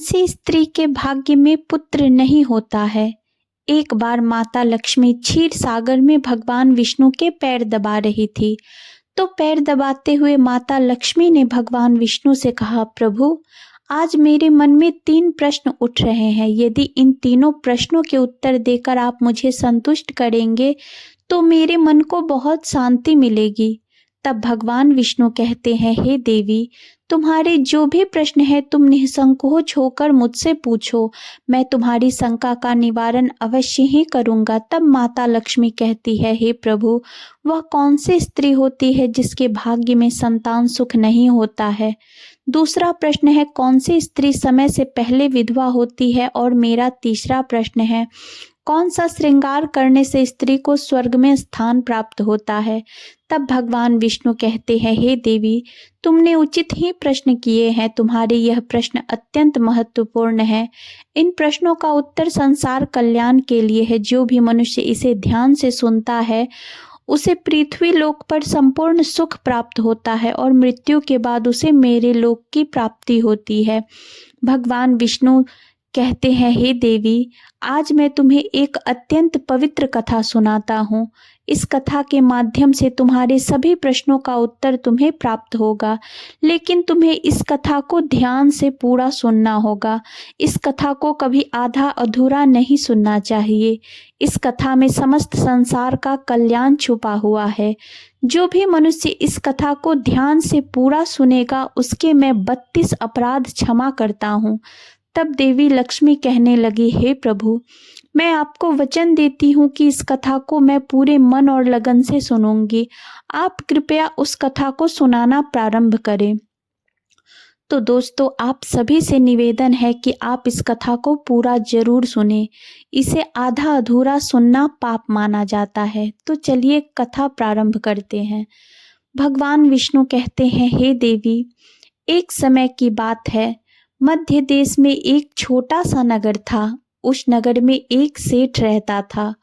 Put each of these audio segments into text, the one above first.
सी स्त्री के भाग्य में पुत्र नहीं होता है। एक बार माता लक्ष्मी क्षीर सागर में भगवान विष्णु के पैर दबा रही थी। तो पैर दबाते हुए माता लक्ष्मी ने भगवान विष्णु से कहा, प्रभु, आज मेरे मन में 3 प्रश्न उठ रहे हैं। यदि इन तीनों प्रश्नों के उत्तर देकर आप मुझे संतुष्ट करेंगे तो मेरे मन को बहुत शांति मिलेगी। तब भगवान विष्णु कहते हैं, हे देवी, तुम्हारे जो भी प्रश्न है तुम निसंकोच होकर मुझसे पूछो, मैं तुम्हारी शंका का निवारण अवश्य ही करूंगा। तब माता लक्ष्मी कहती है, हे प्रभु, वह कौन सी स्त्री होती है जिसके भाग्य में संतान सुख नहीं होता है? दूसरा प्रश्न है, कौन सी स्त्री समय से पहले विधवा होती है? और मेरा तीसरा प्रश्न है, कौन सा श्रृंगार करने से स्त्री को स्वर्ग में स्थान प्राप्त होता है? तब भगवान विष्णु कहते हैं, हे देवी, तुमने उचित ही प्रश्न किए हैं। तुम्हारे यह प्रश्न अत्यंत महत्वपूर्ण है। इन प्रश्नों का उत्तर संसार कल्याण के लिए है। जो भी मनुष्य इसे ध्यान से सुनता है उसे पृथ्वी लोक पर संपूर्ण सुख प्राप्त होता है और मृत्यु के बाद उसे मेरे लोक की प्राप्ति होती है। भगवान विष्णु कहते हैं, हे देवी, आज मैं तुम्हें एक अत्यंत पवित्र कथा सुनाता हूँ। इस कथा के माध्यम से तुम्हारे सभी प्रश्नों का उत्तर तुम्हें प्राप्त होगा, लेकिन तुम्हें इस कथा को ध्यान से पूरा सुनना होगा। इस कथा को कभी आधा अधूरा नहीं सुनना चाहिए। इस कथा में समस्त संसार का कल्याण छुपा हुआ है। जो भी मनुष्य इस कथा को ध्यान से पूरा सुनेगा उसके मैं 32 अपराध क्षमा करता हूँ। तब देवी लक्ष्मी कहने लगी, हे प्रभु, मैं आपको वचन देती हूँ कि इस कथा को मैं पूरे मन और लगन से सुनूंगी। आप कृपया उस कथा को सुनाना प्रारंभ करें। तो दोस्तों, आप सभी से निवेदन है कि आप इस कथा को पूरा जरूर सुने। इसे आधा अधूरा सुनना पाप माना जाता है। तो चलिए कथा प्रारंभ करते हैं। भगवान विष्णु कहते हैं, हे देवी, एक समय की बात है। मध्य देश में एक छोटा सा नगर था। उस नगर में एक सेठ रहता था।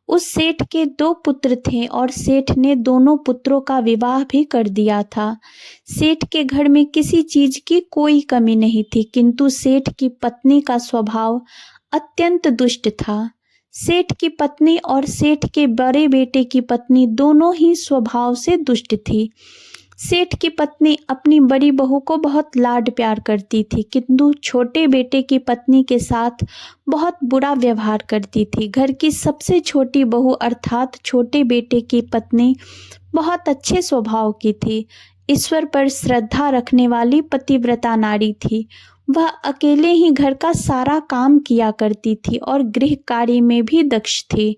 उस सेठ के 2 पुत्र थे और सेठ ने दोनों पुत्रों का विवाह भी कर दिया था। सेठ के घर में किसी चीज की कोई कमी नहीं थी, किंतु सेठ की पत्नी का स्वभाव अत्यंत दुष्ट था। सेठ की पत्नी और सेठ के बड़े बेटे की पत्नी दोनों ही स्वभाव से दुष्ट थी। सेठ की पत्नी अपनी बड़ी बहू को बहुत लाड प्यार करती थी, किंतु छोटे बेटे की पत्नी के साथ बहुत बुरा व्यवहार करती थी। घर की सबसे छोटी बहू अर्थात छोटे बेटे की पत्नी बहुत अच्छे स्वभाव की थी। ईश्वर पर श्रद्धा रखने वाली पतिव्रता नारी थी। वह अकेले ही घर का सारा काम किया करती थी और गृह कार्य में भी दक्ष थी।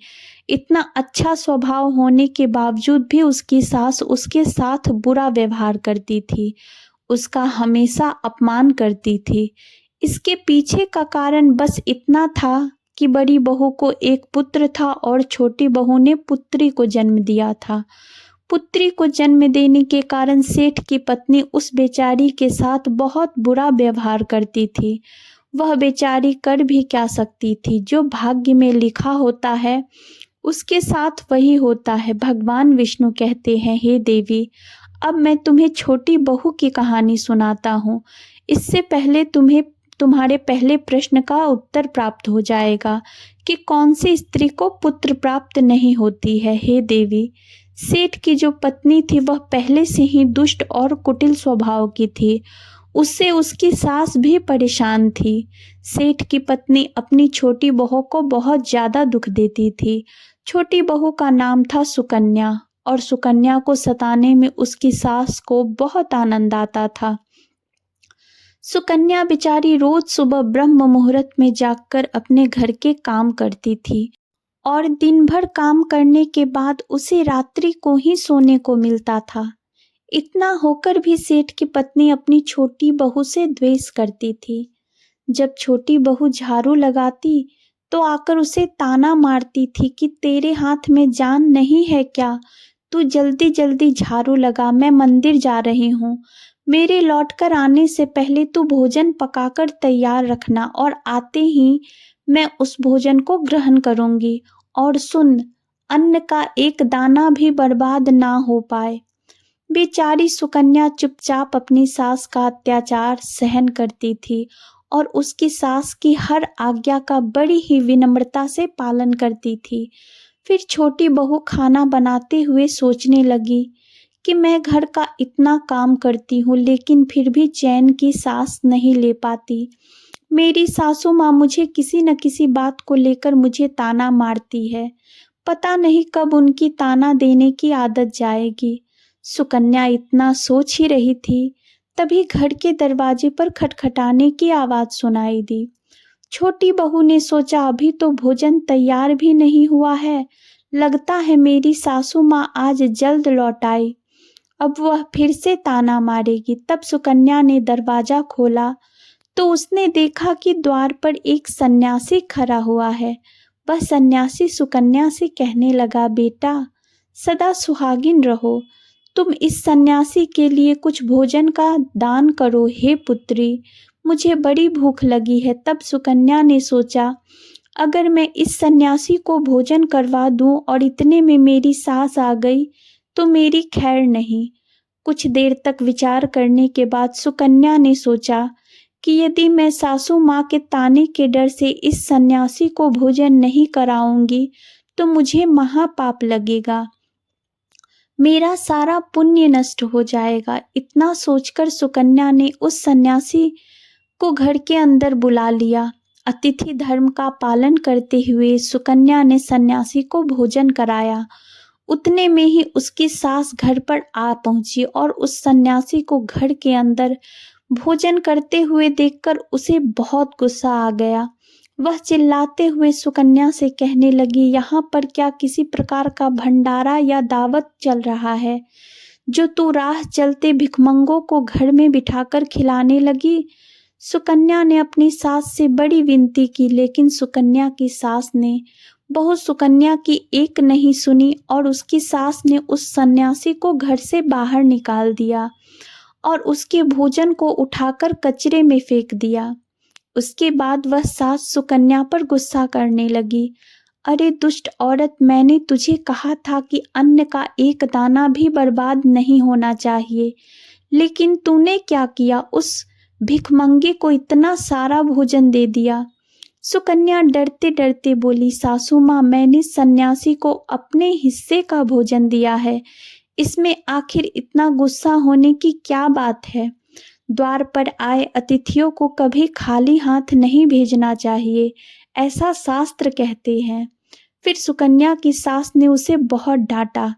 इतना अच्छा स्वभाव होने के बावजूद भी उसकी सास उसके साथ बुरा व्यवहार करती थी, उसका हमेशा अपमान करती थी। इसके पीछे का कारण बस इतना था कि बड़ी बहू को एक पुत्र था और छोटी बहू ने पुत्री को जन्म दिया था। पुत्री को जन्म देने के कारण सेठ की पत्नी उस बेचारी के साथ बहुत बुरा व्यवहार करती थी। वह बेचारी कर भी क्या सकती थी? जो भाग्य में लिखा होता है उसके साथ वही होता है। भगवान विष्णु कहते हैं, हे देवी, अब मैं तुम्हें छोटी बहू की कहानी सुनाता हूँ। इससे पहले तुम्हें तुम्हारे पहले प्रश्न का उत्तर प्राप्त हो जाएगा कि कौन सी स्त्री को पुत्र प्राप्त नहीं होती है। हे देवी, सेठ की जो पत्नी थी वह पहले से ही दुष्ट और कुटिल स्वभाव की थी। उससे उसकी सास भी परेशान थी। सेठ की पत्नी अपनी छोटी बहू को बहुत ज्यादा दुख देती थी। छोटी बहू का नाम था सुकन्या और सुकन्या को सताने में उसकी सास को बहुत आनंद आता था। सुकन्या बेचारी रोज सुबह ब्रह्म मुहूर्त में जागकर अपने घर के काम करती थी और दिन भर काम करने के बाद उसे रात्रि को ही सोने को मिलता था। इतना होकर भी सेठ की पत्नी अपनी छोटी बहू से द्वेष करती थी। जब छोटी बहू झाड़ू लगाती तो आकर उसे ताना मारती थी कि तेरे हाथ में जान नहीं है क्या? तू जल्दी जल्दी झाड़ू लगा, मैं मंदिर जा रही हूँ। मेरे लौटकर आने से पहले तू भोजन पकाकर तैयार रखना और आते ही मैं उस भोजन को ग्रहण करूंगी। और सुन, अन्न का एक दाना भी बर्बाद ना हो पाए। बेचारी सुकन्या चुपचाप अपनी सास का अत्याचार सहन करती थी और उसकी सास की हर आज्ञा का बड़ी ही विनम्रता से पालन करती थी। फिर छोटी बहू खाना बनाते हुए सोचने लगी कि मैं घर का इतना काम करती हूँ लेकिन फिर भी चैन की सांस नहीं ले पाती। मेरी सासू माँ मुझे किसी न किसी बात को लेकर मुझे ताना मारती है। पता नहीं कब उनकी ताना देने की आदत जाएगी। सुकन्या इतना सोच ही रही थी, तभी घर के दरवाजे पर खटखटाने की आवाज सुनाई दी। छोटी बहू ने सोचा अभी तो भोजन तैयार भी नहीं हुआ है, लगता है मेरी सासू माँ आज जल्द लौट आई, अब वह फिर से ताना मारेगी। तब सुकन्या ने दरवाजा खोला तो उसने देखा कि द्वार पर एक सन्यासी खड़ा हुआ है। वह सन्यासी सुकन्या से कहने लगा, बेटा सदा सुहागिन रहो, तुम इस सन्यासी के लिए कुछ भोजन का दान करो। हे पुत्री, मुझे बड़ी भूख लगी है। तब सुकन्या ने सोचा, अगर मैं इस सन्यासी को भोजन करवा दूं और इतने में मेरी सास आ गई तो मेरी खैर नहीं। कुछ देर तक विचार करने के बाद सुकन्या ने सोचा कि यदि मैं सासू माँ के ताने के डर से इस सन्यासी को भोजन नहीं कराऊंगी तो मुझे महापाप लगेगा, मेरा सारा पुण्य नष्ट हो जाएगा। इतना सोचकर सुकन्या ने उस सन्यासी को घर के अंदर बुला लिया। अतिथि धर्म का पालन करते हुए सुकन्या ने सन्यासी को भोजन कराया। उतने में ही उसकी सास घर पर आ पहुंची और उस सन्यासी को घर के अंदर भोजन करते हुए देखकर उसे बहुत गुस्सा आ गया। वह चिल्लाते हुए सुकन्या से कहने लगी, यहाँ पर क्या किसी प्रकार का भंडारा या दावत चल रहा है जो तू राह चलते भिखमंगों को घर में बिठाकर खिलाने लगी? सुकन्या ने अपनी सास से बड़ी विनती की, लेकिन सुकन्या की सास ने बहू सुकन्या की एक नहीं सुनी और उसकी सास ने उस सन्यासी को घर से बाहर निकाल दिया और उसके भोजन को उठाकर कचरे में फेंक दिया। उसके बाद वह सास सुकन्या पर गुस्सा करने लगी, अरे दुष्ट औरत, मैंने तुझे कहा था कि अन्न का एक दाना भी बर्बाद नहीं होना चाहिए, लेकिन तूने क्या किया, उस भिखमंगे को इतना सारा भोजन दे दिया। सुकन्या डरते डरते बोली, सासू माँ, मैंने सन्यासी को अपने हिस्से का भोजन दिया है, इसमें आखिर इतना गुस्सा होने की क्या बात है? द्वार पर आए अतिथियों को कभी खाली हाथ नहीं भेजना चाहिए, ऐसा शास्त्र कहते हैं। फिर सुकन्या की सास ने उसे बहुत डांटा।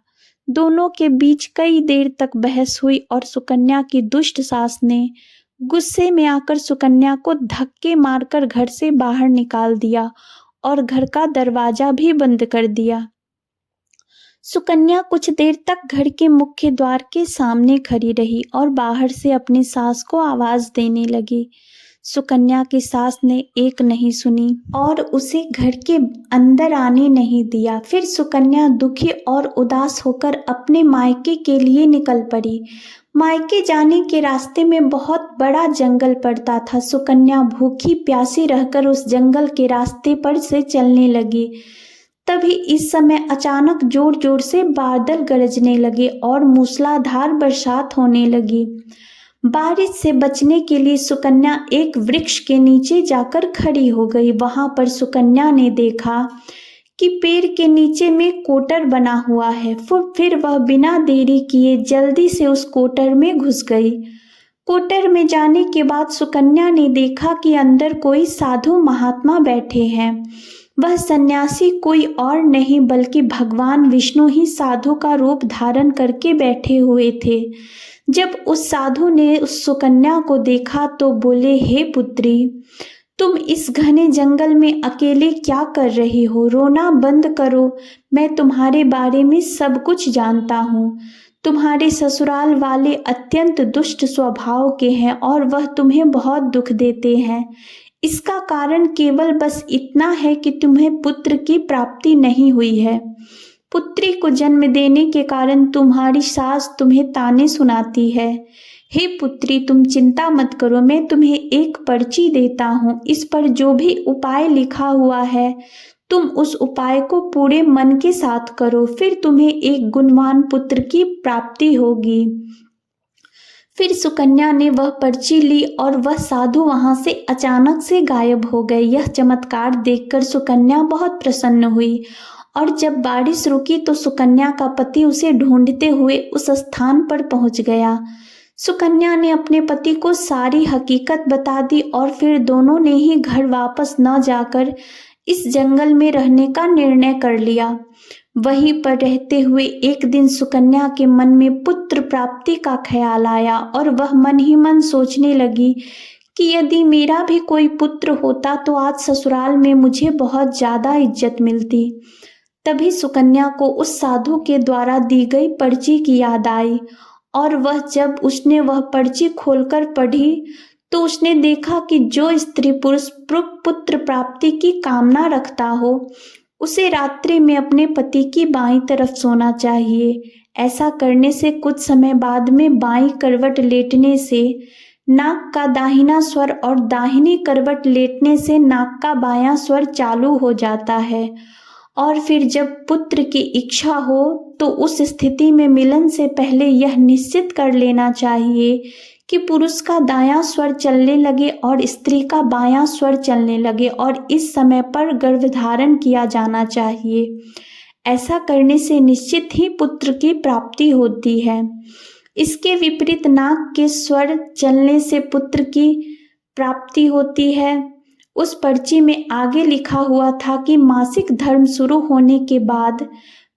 दोनों के बीच कई देर तक बहस हुई और सुकन्या की दुष्ट सास ने गुस्से में आकर सुकन्या को धक्के मारकर घर से बाहर निकाल दिया और घर का दरवाजा भी बंद कर दिया। सुकन्या कुछ देर तक घर के मुख्य द्वार के सामने खड़ी रही और बाहर से अपनी सास को आवाज देने लगी। सुकन्या की सास ने एक नहीं सुनी और उसे घर के अंदर आने नहीं दिया। फिर सुकन्या दुखी और उदास होकर अपने मायके के लिए निकल पड़ी। मायके जाने के रास्ते में बहुत बड़ा जंगल पड़ता था। सुकन्या भूखी प्यासी रहकर उस जंगल के रास्ते पर से चलने लगी। तभी इस समय अचानक जोर जोर से बादल गरजने लगे और मूसलाधार बरसात होने लगी। बारिश से बचने के लिए सुकन्या एक वृक्ष के नीचे जाकर खड़ी हो गई। वहां पर सुकन्या ने देखा कि पेड़ के नीचे में कोटर बना हुआ है। फिर वह बिना देरी किए जल्दी से उस कोटर में घुस गई। कोटर में जाने के बाद सुकन्या ने देखा कि अंदर कोई साधु महात्मा बैठे हैं। वह सन्यासी कोई और नहीं बल्कि भगवान विष्णु ही साधु का रूप धारण करके बैठे हुए थे। जब उस साधु ने उस सुकन्या को देखा तो बोले, हे पुत्री, तुम इस घने जंगल में अकेले क्या कर रही हो? रोना बंद करो, मैं तुम्हारे बारे में सब कुछ जानता हूँ। तुम्हारे ससुराल वाले अत्यंत दुष्ट स्वभाव के हैं और वह तुम्हें बहुत दुख देते हैं। इसका कारण केवल बस इतना है कि तुम्हें पुत्र की प्राप्ति नहीं हुई है। पुत्री को जन्म देने के कारण तुम्हारी सास तुम्हें ताने सुनाती है। हे पुत्री, तुम चिंता मत करो, मैं तुम्हें एक पर्ची देता हूँ। इस पर जो भी उपाय लिखा हुआ है तुम उस उपाय को पूरे मन के साथ करो, फिर तुम्हें एक गुणवान पुत्र की प्राप्ति होगी। फिर सुकन्या ने वह पर्ची ली और वह साधु वहां से अचानक से गायब हो गए। यह चमत्कार देखकर सुकन्या बहुत प्रसन्न हुई और जब बारिश रुकी तो सुकन्या का पति उसे ढूंढते हुए उस स्थान पर पहुंच गया। सुकन्या ने अपने पति को सारी हकीकत बता दी और फिर दोनों ने ही घर वापस न जाकर इस जंगल में रहने का निर्णय कर लिया। वहीं पर रहते हुए एक दिन सुकन्या के मन में पुत्र प्राप्ति का ख्याल आया और वह मन ही मन सोचने लगी कि यदि मेरा भी कोई पुत्र होता तो आज ससुराल में मुझे बहुत ज़्यादा इज्जत मिलती। तभी सुकन्या को उस साधु के द्वारा दी गई पर्ची की याद आई और जब उसने वह पर्ची खोलकर पढ़ी तो उसने देखा कि जो स्त्री पुरुष पुत्र प्राप्ति की कामना रखता हो उसे रात्रि में अपने पति की बाईं तरफ सोना चाहिए। ऐसा करने से कुछ समय बाद में बाईं करवट लेटने से नाक का दाहिना स्वर और दाहिनी करवट लेटने से नाक का बायां स्वर चालू हो जाता है और फिर जब पुत्र की इच्छा हो तो उस स्थिति में मिलन से पहले यह निश्चित कर लेना चाहिए कि पुरुष का दायां स्वर चलने लगे और स्त्री का बायां स्वर चलने लगे और इस समय पर गर्भधारण किया जाना चाहिए। ऐसा करने से निश्चित ही पुत्र की प्राप्ति होती है। इसके विपरीत नाक के स्वर चलने से पुत्र की प्राप्ति होती है। उस पर्ची में आगे लिखा हुआ था कि मासिक धर्म शुरू होने के बाद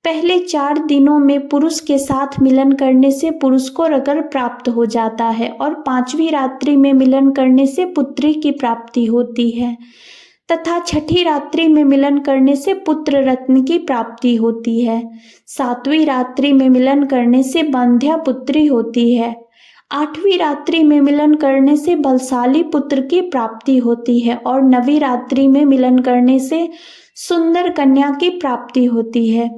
पहले 4 दिनों में पुरुष के साथ मिलन करने से पुरुष को रगर प्राप्त हो जाता है और 5वीं रात्रि में मिलन करने से पुत्री की प्राप्ति होती है तथा 6ठी रात्रि में मिलन करने से पुत्र रत्न की प्राप्ति होती है। 7वीं रात्रि में मिलन करने से बंध्या पुत्री होती है। 8वीं रात्रि में मिलन करने से बलशाली पुत्र की प्राप्ति होती है और 9वीं रात्रि में मिलन करने से सुंदर कन्या की प्राप्ति होती है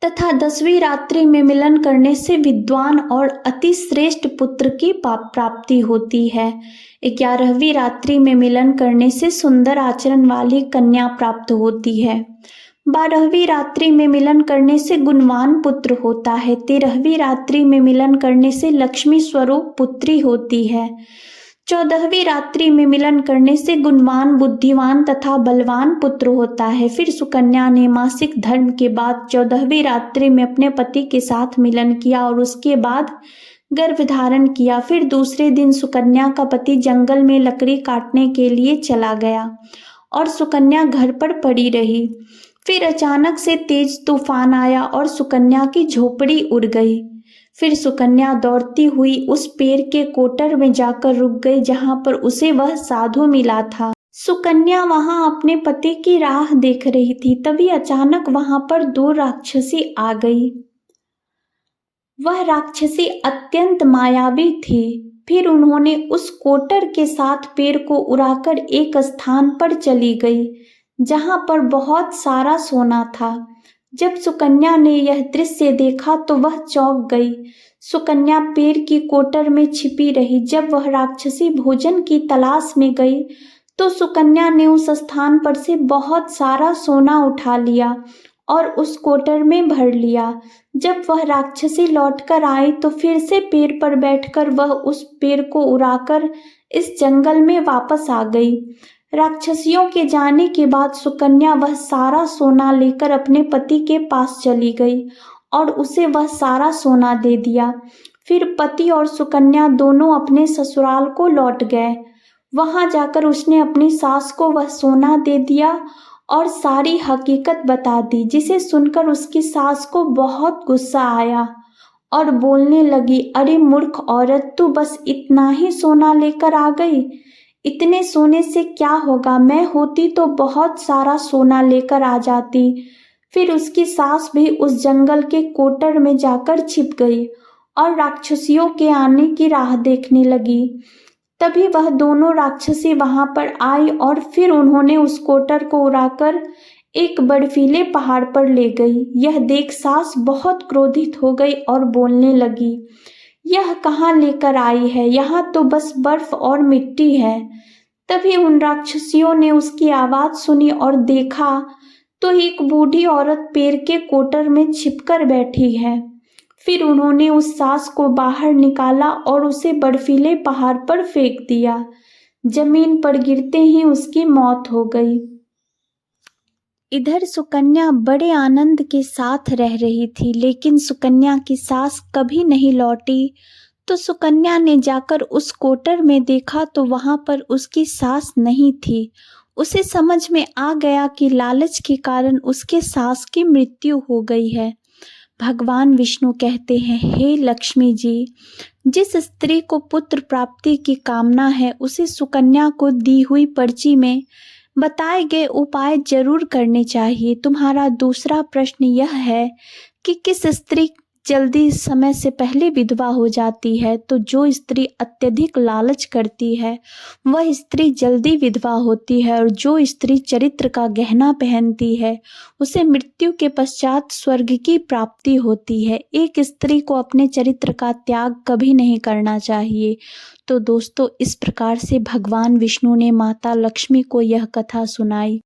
तथा 10वीं रात्रि में मिलन करने से विद्वान और अति श्रेष्ठ पुत्र की प्राप्ति होती है। 11वीं रात्रि में मिलन करने से सुंदर आचरण वाली कन्या प्राप्त होती है। 12वीं रात्रि में मिलन करने से गुणवान पुत्र होता है। 13वीं रात्रि में मिलन करने से लक्ष्मी स्वरूप पुत्री होती है। 14वीं रात्रि में मिलन करने से गुणवान बुद्धिवान तथा बलवान पुत्र होता है। फिर सुकन्या ने मासिक धर्म के बाद 14वीं रात्रि में अपने पति के साथ मिलन किया और उसके बाद गर्भधारण किया। फिर दूसरे दिन सुकन्या का पति जंगल में लकड़ी काटने के लिए चला गया और सुकन्या घर पर पड़ी रही। फिर अचानक से तेज तूफान आया और सुकन्या की झोपड़ी उड़ गई। फिर सुकन्या दौड़ती हुई उस पेड़ के कोटर में जाकर रुक गई जहां पर उसे वह साधु मिला था। सुकन्या वहां अपने पति की राह देख रही थी। तभी अचानक वहां पर 2 राक्षसी आ गई। वह राक्षसी अत्यंत मायावी थी। फिर उन्होंने उस कोटर के साथ पेड़ को उड़ाकर एक स्थान पर चली गई जहां पर बहुत सारा सोना था। जब सुकन्या ने यह दृश्य देखा तो वह चौंक गई। सुकन्या पेड़ की कोटर में छिपी रही। जब वह राक्षसी भोजन की तलाश में गई तो सुकन्या ने उस स्थान पर से बहुत सारा सोना उठा लिया और उस कोटर में भर लिया। जब वह राक्षसी लौटकर आई तो फिर से पेड़ पर बैठकर वह उस पेड़ को उड़ाकर इस जंगल में वापस आ गई। राक्षसियों के जाने के बाद सुकन्या वह सारा सोना लेकर अपने पति के पास चली गई और उसे वह सारा सोना दे दिया। फिर पति और सुकन्या दोनों अपने ससुराल को लौट गए। वहां जाकर उसने अपनी सास को वह सोना दे दिया और सारी हकीकत बता दी, जिसे सुनकर उसकी सास को बहुत गुस्सा आया और बोलने लगी, अरे मूर्ख औरत, तू बस इतना ही सोना लेकर आ गई। इतने सोने से क्या होगा, मैं होती तो बहुत सारा सोना लेकर आ जाती। फिर उसकी सास भी उस जंगल के कोटर में जाकर छिप गई और राक्षसियों के आने की राह देखने लगी। तभी वह दोनों राक्षसी वहां पर आई और फिर उन्होंने उस कोटर को उड़ाकर एक बर्फीले पहाड़ पर ले गई। यह देख सास बहुत क्रोधित हो गई और बोलने लगी, यह कहाँ लेकर आई है, यहाँ तो बस बर्फ और मिट्टी है। तभी उन राक्षसियों ने उसकी आवाज सुनी और देखा तो एक बूढ़ी औरत पेड़ के कोटर में छिपकर बैठी है। फिर उन्होंने उस सास को बाहर निकाला और उसे बर्फीले पहाड़ पर फेंक दिया। जमीन पर गिरते ही उसकी मौत हो गई। इधर सुकन्या बड़े आनंद के साथ रह रही थी, लेकिन सुकन्या की सास कभी नहीं लौटी। तो सुकन्या ने जाकर उस कोटर में देखा तो वहां पर उसकी सास नहीं थी। उसे समझ में आ गया कि लालच के कारण उसके सास की मृत्यु हो गई है। भगवान विष्णु कहते हैं, हे लक्ष्मी जी, जिस स्त्री को पुत्र प्राप्ति की कामना है उसे सुकन्या को दी हुई पर्ची में बताए गए उपाय जरूर करने चाहिए। तुम्हारा दूसरा प्रश्न यह है कि किस स्त्री जल्दी समय से पहले विधवा हो जाती है। तो जो स्त्री अत्यधिक लालच करती है वह स्त्री जल्दी विधवा होती है, और जो स्त्री चरित्र का गहना पहनती है उसे मृत्यु के पश्चात स्वर्ग की प्राप्ति होती है। एक स्त्री को अपने चरित्र का त्याग कभी नहीं करना चाहिए। तो दोस्तों, इस प्रकार से भगवान विष्णु ने माता लक्ष्मी को यह कथा सुनाई।